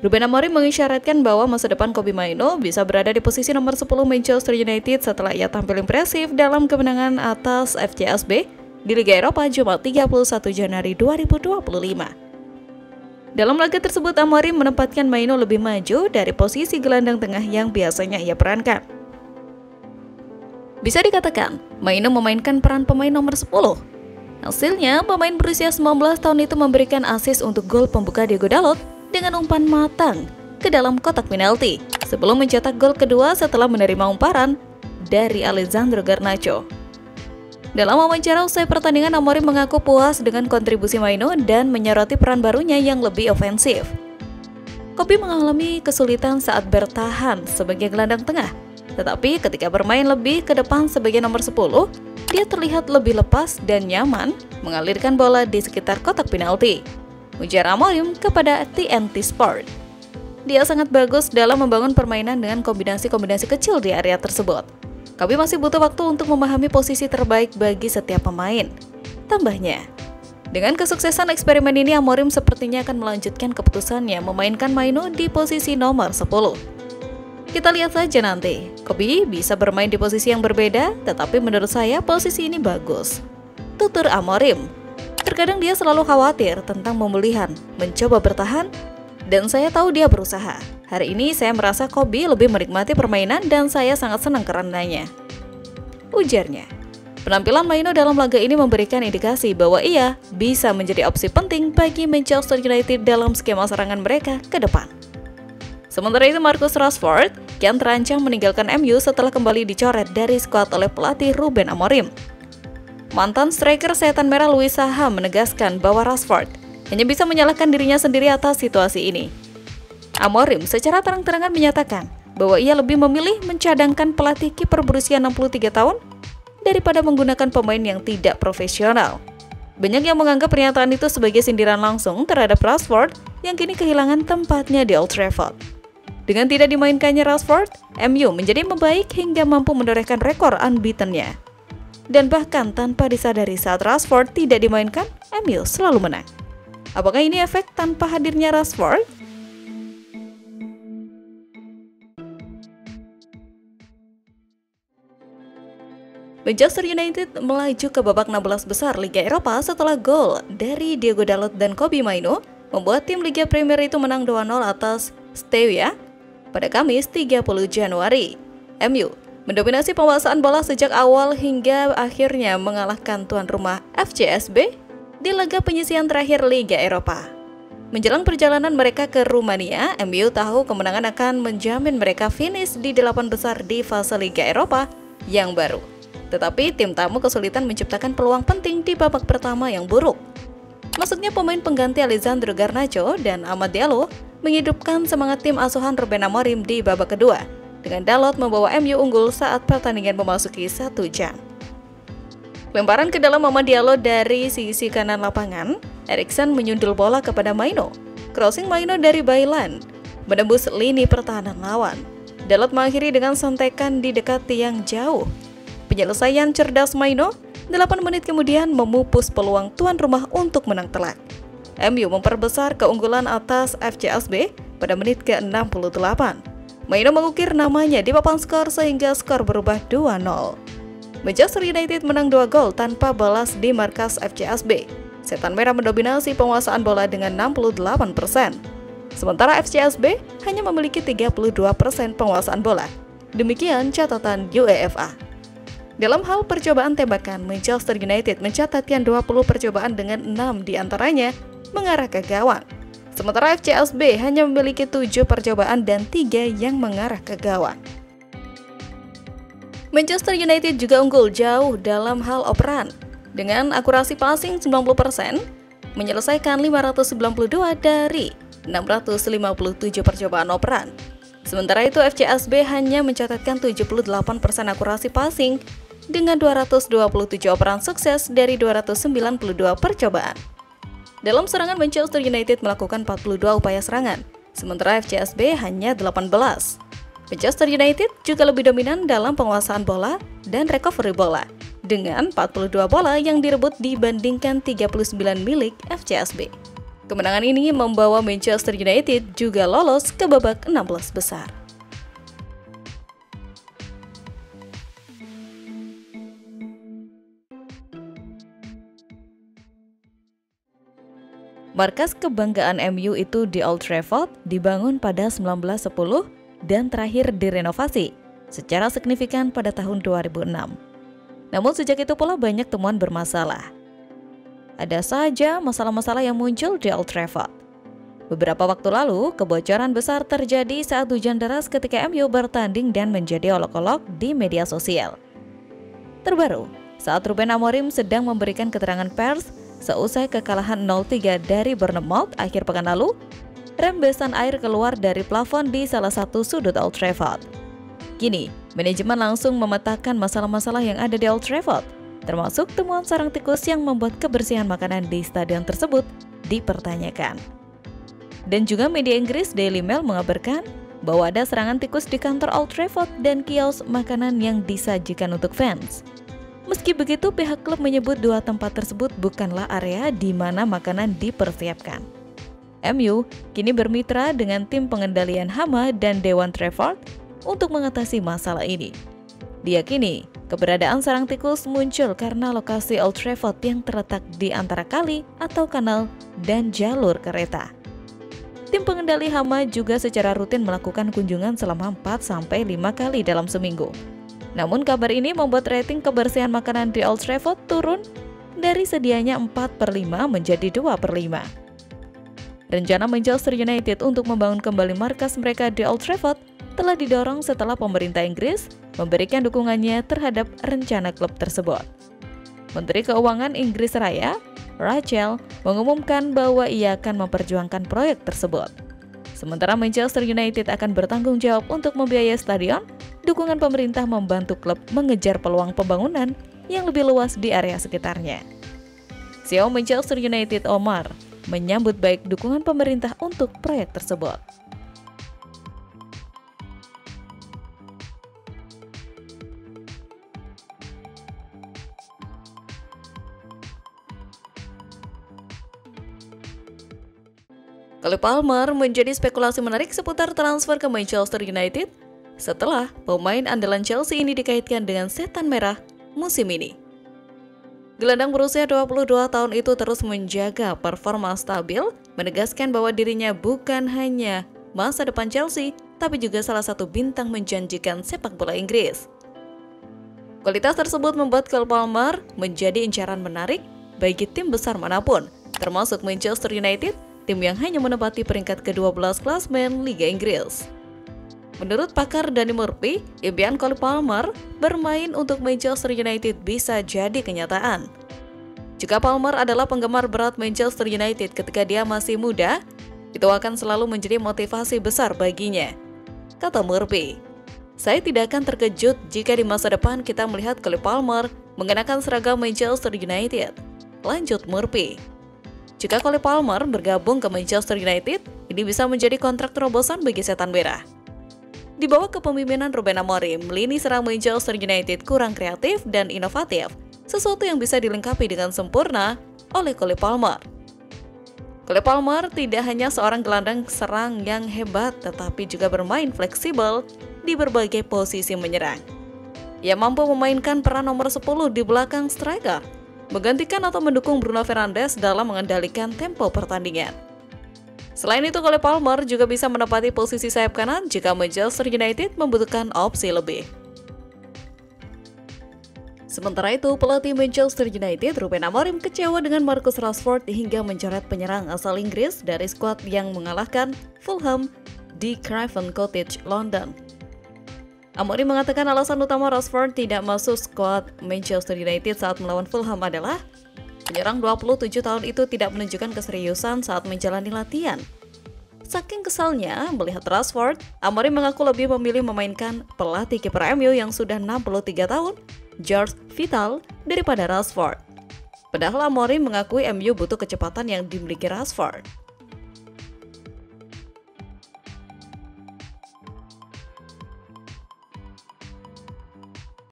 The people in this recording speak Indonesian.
Ruben Amorim mengisyaratkan bahwa masa depan Kobbie Mainoo bisa berada di posisi nomor 10 Manchester United setelah ia tampil impresif dalam kemenangan atas FCSB di Liga Eropa Jumat 31 Januari 2025. Dalam laga tersebut, Amorim menempatkan Mainoo lebih maju dari posisi gelandang tengah yang biasanya ia perankan. Bisa dikatakan, Mainoo memainkan peran pemain nomor 10. Hasilnya, pemain berusia 19 tahun itu memberikan assist untuk gol pembuka Diogo Dalot dengan umpan matang ke dalam kotak penalti sebelum mencetak gol kedua setelah menerima umparan dari Alessandro Garnacho. Dalam wawancara usai pertandingan, Amorim mengaku puas dengan kontribusi Mainoo dan menyoroti peran barunya yang lebih ofensif. Kobbie mengalami kesulitan saat bertahan sebagai gelandang tengah, tetapi ketika bermain lebih ke depan sebagai nomor 10, dia terlihat lebih lepas dan nyaman mengalirkan bola di sekitar kotak penalti, ujar Amorim kepada TNT Sport. Dia sangat bagus dalam membangun permainan dengan kombinasi-kombinasi kecil di area tersebut. Kobbie masih butuh waktu untuk memahami posisi terbaik bagi setiap pemain, tambahnya. Dengan kesuksesan eksperimen ini, Amorim sepertinya akan melanjutkan keputusannya memainkan Mainoo di posisi nomor 10. Kita lihat saja nanti, Kobbie bisa bermain di posisi yang berbeda, tetapi menurut saya posisi ini bagus, tutur Amorim. Terkadang dia selalu khawatir tentang pemulihan, mencoba bertahan, dan saya tahu dia berusaha. Hari ini saya merasa Kobbie lebih menikmati permainan dan saya sangat senang karenanya, ujarnya. Penampilan Mainoo dalam laga ini memberikan indikasi bahwa ia bisa menjadi opsi penting bagi Manchester United dalam skema serangan mereka ke depan. Sementara itu, Marcus Rashford kian terancam meninggalkan MU setelah kembali dicoret dari skuad oleh pelatih Ruben Amorim. Mantan striker setan merah Louis Saha menegaskan bahwa Rashford hanya bisa menyalahkan dirinya sendiri atas situasi ini. Amorim secara terang-terangan menyatakan bahwa ia lebih memilih mencadangkan pelatih kiper berusia 63 tahun daripada menggunakan pemain yang tidak profesional. Banyak yang menganggap pernyataan itu sebagai sindiran langsung terhadap Rashford yang kini kehilangan tempatnya di Old Trafford. Dengan tidak dimainkannya Rashford, MU menjadi membaik hingga mampu menorehkan rekor unbeaten-nya. Dan bahkan tanpa disadari saat Rashford tidak dimainkan, MU selalu menang. Apakah ini efek tanpa hadirnya Rashford? Manchester United melaju ke babak 16 besar Liga Eropa setelah gol dari Diogo Dalot dan Kobbie Mainoo membuat tim Liga Premier itu menang 2-0 atas Steaua pada Kamis 30 Januari. MU mendominasi penguasaan bola sejak awal hingga akhirnya mengalahkan tuan rumah FCSB di laga penyisihan terakhir Liga Eropa. Menjelang perjalanan mereka ke Rumania, MU tahu kemenangan akan menjamin mereka finish di 8 besar di fase Liga Eropa yang baru. Tetapi tim tamu kesulitan menciptakan peluang penting di babak pertama yang buruk. Masuknya pemain pengganti Alessandro Garnacho dan Amad Diallo menghidupkan semangat tim asuhan Ruben Amorim di babak kedua, dengan Dalot membawa MU unggul saat pertandingan memasuki 1 jam. Lemparan ke dalam Amad Diallo dari sisi kanan lapangan, Eriksen menyundul bola kepada Mainoo. Crossing Mainoo dari byline menembus lini pertahanan lawan. Dalot mengakhiri dengan sontekan di dekat tiang jauh. Penyelesaian cerdas Mainoo 8 menit kemudian memupus peluang tuan rumah untuk menang telak. MU memperbesar keunggulan atas FCSB pada menit ke-68. Mainoo mengukir namanya di papan skor sehingga skor berubah 2-0. Manchester United menang 2 gol tanpa balas di markas FCSB. Setan Merah mendominasi penguasaan bola dengan 68%. Sementara FCSB hanya memiliki 32% penguasaan bola. Demikian catatan UEFA. Dalam hal percobaan tembakan, Manchester United mencatatkan 20 percobaan dengan 6 diantaranya mengarah ke gawang. Sementara FCSB hanya memiliki 7 percobaan dan 3 yang mengarah ke gawang. Manchester United juga unggul jauh dalam hal operan. Dengan akurasi passing 90%, menyelesaikan 592 dari 657 percobaan operan. Sementara itu FCSB hanya mencatatkan 78% akurasi passing dengan 227 operan sukses dari 292 percobaan. Dalam serangan, Manchester United melakukan 42 upaya serangan, sementara FCSB hanya 18. Manchester United juga lebih dominan dalam penguasaan bola dan recovery bola, dengan 42 bola yang direbut dibandingkan 39 milik FCSB. Kemenangan ini membawa Manchester United juga lolos ke babak 16 besar. Markas kebanggaan MU itu di Old Trafford dibangun pada 1910 dan terakhir direnovasi secara signifikan pada tahun 2006. Namun sejak itu pula banyak temuan bermasalah. Ada saja masalah-masalah yang muncul di Old Trafford. Beberapa waktu lalu, kebocoran besar terjadi saat hujan deras ketika MU bertanding dan menjadi olok-olok di media sosial. Terbaru, saat Ruben Amorim sedang memberikan keterangan pers seusai kekalahan 0-3 dari Bournemouth akhir pekan lalu, rembesan air keluar dari plafon di salah satu sudut Old Trafford. Kini, manajemen langsung memetakan masalah-masalah yang ada di Old Trafford, termasuk temuan sarang tikus yang membuat kebersihan makanan di stadion tersebut dipertanyakan. Dan juga media Inggris Daily Mail mengabarkan bahwa ada serangan tikus di kantor Old Trafford dan kios makanan yang disajikan untuk fans. Meski begitu, pihak klub menyebut dua tempat tersebut bukanlah area di mana makanan dipersiapkan. MU kini bermitra dengan tim pengendalian hama dan Dewan Trafford untuk mengatasi masalah ini. Diyakini, keberadaan sarang tikus muncul karena lokasi Old Trafford yang terletak di antara kali atau kanal dan jalur kereta. Tim pengendali hama juga secara rutin melakukan kunjungan selama 4-5 kali dalam seminggu. Namun kabar ini membuat rating kebersihan makanan di Old Trafford turun dari sedianya 4/5 menjadi 2/5. Rencana Manchester United untuk membangun kembali markas mereka di Old Trafford telah didorong setelah pemerintah Inggris memberikan dukungannya terhadap rencana klub tersebut. Menteri Keuangan Inggris Raya, Rachel, mengumumkan bahwa ia akan memperjuangkan proyek tersebut. Sementara Manchester United akan bertanggung jawab untuk membiayai stadion, dukungan pemerintah membantu klub mengejar peluang pembangunan yang lebih luas di area sekitarnya. CEO Manchester United Omar menyambut baik dukungan pemerintah untuk proyek tersebut. Cole Palmer menjadi spekulasi menarik seputar transfer ke Manchester United setelah pemain andalan Chelsea ini dikaitkan dengan setan merah musim ini. Gelandang berusia 22 tahun itu terus menjaga performa stabil, menegaskan bahwa dirinya bukan hanya masa depan Chelsea, tapi juga salah satu bintang menjanjikan sepak bola Inggris. Kualitas tersebut membuat Cole Palmer menjadi incaran menarik bagi tim besar manapun, termasuk Manchester United, tim yang hanya menempati peringkat ke-12 klasemen Liga Inggris. Menurut pakar Danny Murphy, impian Cole Palmer bermain untuk Manchester United bisa jadi kenyataan. Jika Palmer adalah penggemar berat Manchester United ketika dia masih muda, itu akan selalu menjadi motivasi besar baginya, kata Murphy. Saya tidak akan terkejut jika di masa depan kita melihat Cole Palmer mengenakan seragam Manchester United, lanjut Murphy. Jika Cole Palmer bergabung ke Manchester United, ini bisa menjadi kontrak terobosan bagi setan merah. Di bawah kepemimpinan Ruben Amorim, lini serang Manchester United kurang kreatif dan inovatif, sesuatu yang bisa dilengkapi dengan sempurna oleh Cole Palmer. Cole Palmer tidak hanya seorang gelandang serang yang hebat, tetapi juga bermain fleksibel di berbagai posisi menyerang. Ia mampu memainkan peran nomor 10 di belakang striker, menggantikan atau mendukung Bruno Fernandes dalam mengendalikan tempo pertandingan. Selain itu, Cole Palmer juga bisa menempati posisi sayap kanan jika Manchester United membutuhkan opsi lebih. Sementara itu, pelatih Manchester United Ruben Amorim kecewa dengan Marcus Rashford hingga mencoret penyerang asal Inggris dari skuad yang mengalahkan Fulham di Craven Cottage, London. Amorim mengatakan alasan utama Rashford tidak masuk skuad Manchester United saat melawan Fulham adalah penyerang 27 tahun itu tidak menunjukkan keseriusan saat menjalani latihan. Saking kesalnya melihat Rashford, Amorim mengaku lebih memilih memainkan pelatih kiper MU yang sudah 63 tahun, George Vital, daripada Rashford. Padahal Amorim mengakui MU butuh kecepatan yang dimiliki Rashford.